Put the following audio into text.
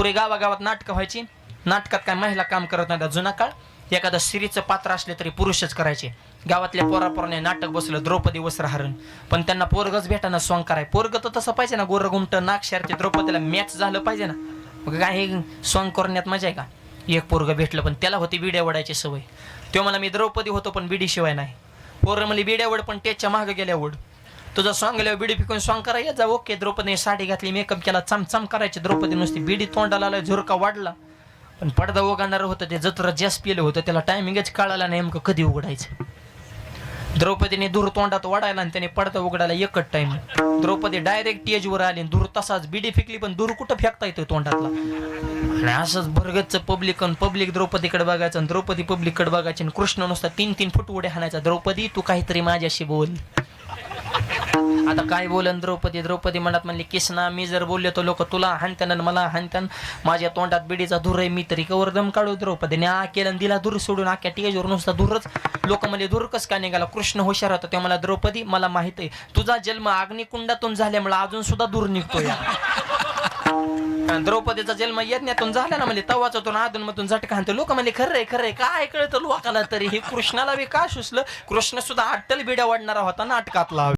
पुरे गावागावात नाटकं व्हायची. नाटकात काय महिला काम करत नाही. जुना काळ एखादं स्त्रीचं पात्र असले तरी पुरुषच करायचे. गावातल्या पोरापोराने नाटक बसलं द्रौपदी वस्त्रहरण, पण त्यांना पोरगच भेटाना सॉंग कराय. पोरग तर तसं पाहिजे ना, गोरगुमट नाक्षरते द्रौपदीला मॅच झालं पाहिजे ना. मग काय सॉंग करण्यात मजा आहे का? एक पोरग भेटलं पण त्याला होती बिड्या वडायची सवय. तो मला मी द्रौपदी होतो पण बिडी शिवाय नाही. पोरं मला बिड्या वड पण त्याच्या मागं गेल्या वड. तुझा सॉंग गेल्यावर बिडी पिकून सॉंग करायला जा. ओके. द्रौपदीने साडी घातली, मेकअप केला, चमचम करायची. द्रौपदी नुसती बिडी तोंडाला आला, झुरका वाढला. पण पडदा उघडणार होतं ते जत्र जास्त पिलं होतं, त्याला टायमिंगच कळाला नाही नेमकं कधी उघडायचं. द्रौपदीने धूर तोंडात वाढायला आणि त्याने पडदा उघडायला एकच टाइम. द्रौपदी डायरेक्ट स्टेजवर आली. धूर तसाच बिडी फेकली पण धूर कुठं फेकता येतोय तोंडातला. आणि असंच भरगतचं पब्लिक द्रौपदीकडे बघायचं आणि द्रौपदी पब्लिककडे बघायची. आणि कृष्ण नुसता 3-3 फूट उड्या हाणायचा. द्रौपदी तू काहीतरी माझ्याशी बोल. आता काय बोलन द्रौपदी? द्रौपदी मनात म्हणली कृष्णा मी जर बोलले तर लोक तुला हाणत्यान मला हाणत्यान. माझ्या तोंडात बिडीचा धूर आहे, मी तरी कवर दम काढू. द्रौपदीने केलं दिला धूर सोडून. आख्या टेजवर नुसता धूरच. लोक म्हणजे धूर कस का निघाला? कृष्ण हुशार होता तेव्हा मला द्रौपदी मला माहित आहे तुझा जन्म अग्निकुंडातून झाल्यामुळे अजून सुद्धा धूर निघतोय. द्रौपदीचा जन्म यज्ञातून झाला ना म्हणजे तवाच होतो अधून मधून झटका हाणतो. लोक म्हणजे खरंय काय कळतं लोकाला तरी. हे कृष्णाला बी का सुचलं? कृष्ण सुद्धा अट्टल बिड्या वाढणारा होता नाटकातला.